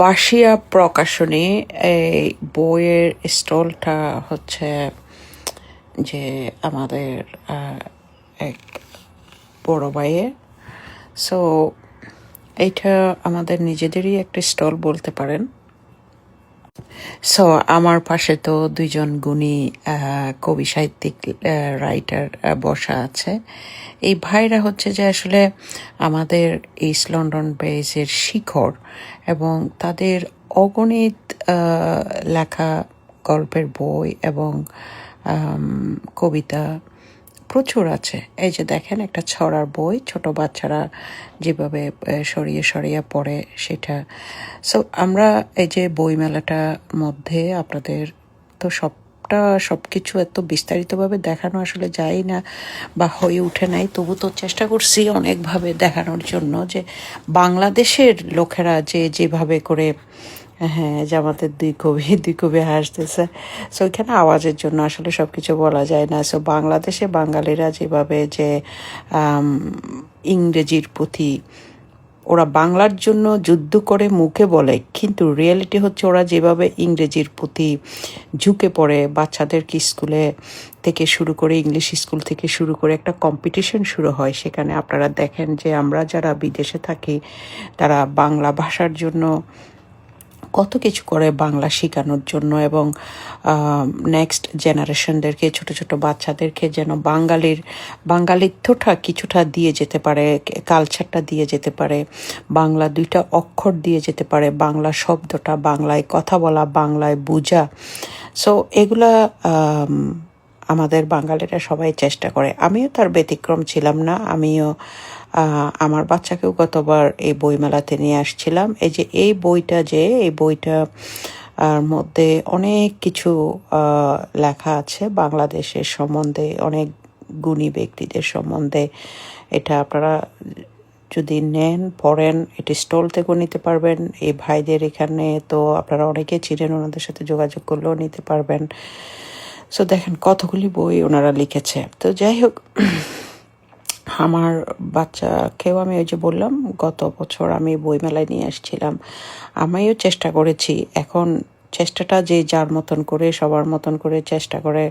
বার্ষিয়া প্রকাশনী এই বইয়ের স্টলটা হচ্ছে যে আমাদের এক বড় ভাইয়ের। সো এইটা আমাদের নিজেদেরই একটা স্টল বলতে পারেন। সো আমার পাশে তো দুইজন গুণী কবি সাহিত্যিক রাইটার বসা আছে। এই ভাইরা হচ্ছে যে আসলে আমাদের ইস্ট লন্ডন বেসের শিখর, এবং তাদের অগণিত লেখা গল্পের বই এবং কবিতা প্রচুর আছে। এই যে দেখেন, একটা ছড়ার বই, ছোট বাচ্চারা যেভাবে সরিয়ে সরিয়ে পড়ে সেটা। সো আমরা এই যে বইমেলাটার মধ্যে আপনাদের তো সব কিছু এত বিস্তারিতভাবে দেখানো আসলে যায় না বা হয়ে উঠে নাই, তবু তো চেষ্টা করছি অনেকভাবে দেখানোর জন্য যে বাংলাদেশের লোকেরা যেভাবে করে, হ্যাঁ, যে আমাদের দুই কবি হাসতেছে। সো ওইখানে আওয়াজের জন্য আসলে সব কিছু বলা যায় না। সো বাংলাদেশে বাঙালিরা যেভাবে যে ইংরেজির প্রতি, ওরা বাংলার জন্য যুদ্ধ করে মুখে বলে, কিন্তু রিয়েলিটি হচ্ছে ওরা যেভাবে ইংরেজির প্রতি ঝুঁকে পড়ে, বাচ্চাদেরকে স্কুলে থেকে শুরু করে, ইংলিশ স্কুল থেকে শুরু করে একটা কম্পিটিশন শুরু হয়। সেখানে আপনারা দেখেন যে আমরা যারা বিদেশে থাকি তারা বাংলা ভাষার জন্য কত কিছু করে বাংলা শেখানোর জন্য, এবং নেক্সট জেনারেশনদেরকে, ছোট ছোট বাচ্চাদেরকে যেন বাঙালিত্বটা কিছুটা দিয়ে যেতে পারে, কালচারটা দিয়ে যেতে পারে, বাংলা দুইটা অক্ষর দিয়ে যেতে পারে, বাংলা শব্দটা, বাংলায় কথা বলা, বাংলায় বোঝা। সো এগুলা আমাদের বাঙালিরা সবাই চেষ্টা করে। আমিও তার ব্যতিক্রম ছিলাম না। আমিও আমার বাচ্চাকেও গতবার এই বইমেলাতে নিয়ে আসছিলাম। এই বইটা মধ্যে অনেক কিছু লেখা আছে বাংলাদেশের সম্বন্ধে, অনেক গুণী ব্যক্তিদের সম্বন্ধে। এটা আপনারা যদি নেন, পড়েন, এটি স্টল থেকেও নিতে পারবেন। এই ভাইদের এখানে তো আপনারা অনেকে চিনেন, ওনাদের সাথে যোগাযোগ করলেও নিতে পারবেন। সো দেখেন কতগুলি বই ওনারা লিখেছে। তো যাই হোক, আমার বাচ্চাকেও আমি ওই যে বললাম, গত বছর আমি বইমেলায় নিয়ে আসছিলাম। আমিও চেষ্টা করেছি। এখন চেষ্টাটা যে যার মতন করে, সবার মতন করে চেষ্টা করে,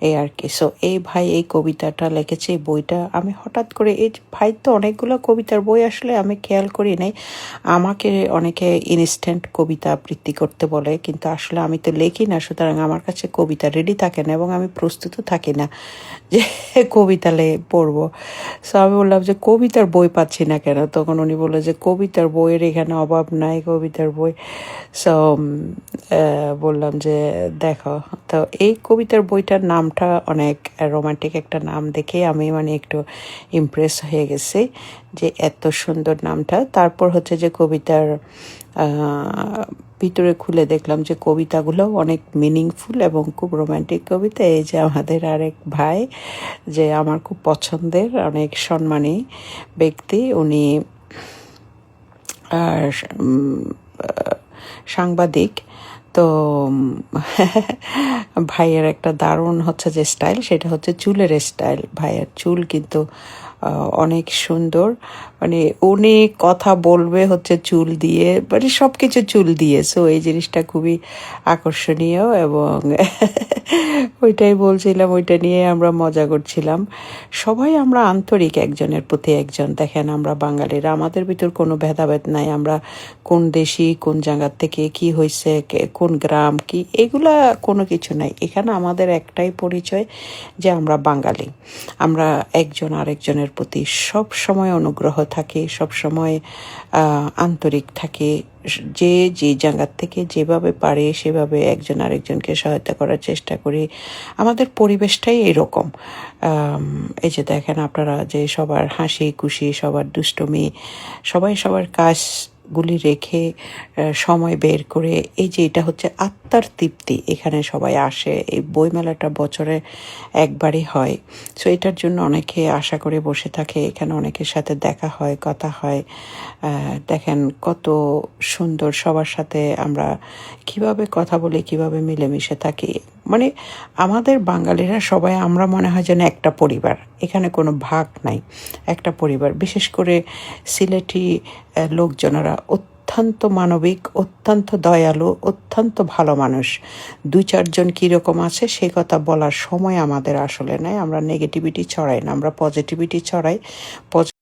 এই আর কি। সো এই ভাই এই কবিতাটা লিখেছে, এই বইটা আমি হঠাৎ করে, এই ভাই তো অনেকগুলো কবিতার বই আসলে আমি খেয়াল করি নাই। আমাকে অনেকে ইনস্ট্যান্ট কবিতা আবৃত্তি করতে বলে, কিন্তু আসলে আমি তো লেখি না, সুতরাং আমার কাছে কবিতা রেডি থাকে না এবং আমি প্রস্তুতও থাকি না যে কবিতা পড়বো। সো আমি বললাম যে কবিতার বই পাচ্ছি না কেন? তখন উনি বললো যে কবিতার বইয়ের এখানে অভাব নাই, কবিতার বই। সো বললাম যে দেখো, তো এই কবিতার বইটার নামটা অনেক রোমান্টিক একটা নাম দেখে আমি একটু ইমপ্রেস হয়ে গেছি যে এত সুন্দর নামটা। তারপর হচ্ছে যে কবিতার ভিতরে খুলে দেখলাম যে কবিতাগুলো অনেক মিনিংফুল এবং খুব রোমান্টিক কবিতা। এই যে আমাদের আরেক ভাই, যে আমার খুব পছন্দের, অনেক সম্মানী ব্যক্তি, উনি সাংবাদিক। তো ভাইয়ের একটা দারুণ হচ্ছে যে স্টাইল, সেটা হচ্ছে চুলের স্টাইল। ভাইয়ের চুল কিন্তু অনেক সুন্দর। উনি কথা বলবে হচ্ছে চুল দিয়ে, সব কিছু চুল দিয়ে। সো এই জিনিসটা খুবই আকর্ষণীয়, এবং ওইটাই বলছিলাম, ওইটা নিয়ে আমরা মজা করছিলাম। সবাই আমরা আন্তরিক একজনের প্রতি একজন। দেখেন, আমরা বাঙালিরা, আমাদের ভিতর কোনো ভেদাভেদ নাই। আমরা কোন দেশি, কোন জায়গার থেকে, কি হয়েছে, কোন গ্রাম, কি, এগুলা কোনো কিছু নাই। এখানে আমাদের একটাই পরিচয় যে আমরা বাঙালি। আমরা একজন আরেকজনের প্রতি সব সময় অনুগ্রহ থাকি, সব সময় আন্তরিক থাকি। যে জায়গার থেকে যেভাবে পারে সেভাবে একজন আরেকজনকে সহায়তা করার চেষ্টা করি। আমাদের পরিবেশটাই এরকম। এই যে দেখেন আপনারা, যে সবার হাসি খুশি, সবার দুষ্টুমি, সবাই সবার কাজগুলি রেখে সময় বের করে, এই যে এটা হচ্ছে আত্মার তৃপ্তি। এখানে সবাই আসে, এই বইমেলাটা বছরে একবারই হয়। সো এটার জন্য অনেকে আশা করে বসে থাকে। এখানে অনেকের সাথে দেখা হয়, কথা হয়। দেখেন কত সুন্দর, সবার সাথে আমরা কিভাবে কথা বলি, কিভাবে মিলেমিশে থাকি। আমাদের বাঙালিরা সবাই, আমরা মনে হয় যেন একটা পরিবার, এখানে কোনো ভাগ নাই, একটা পরিবার। বিশেষ করে সিলেটি লোকজনেরা অত্যন্ত মানবিক, অত্যন্ত দয়ালু, অত্যন্ত ভালো মানুষ। ২-৪ জন কীরকম আছে সে কথা বলার সময় আমাদের আসলে নাই। আমরা নেগেটিভিটি ছড়াই না, আমরা পজিটিভিটি ছড়াই।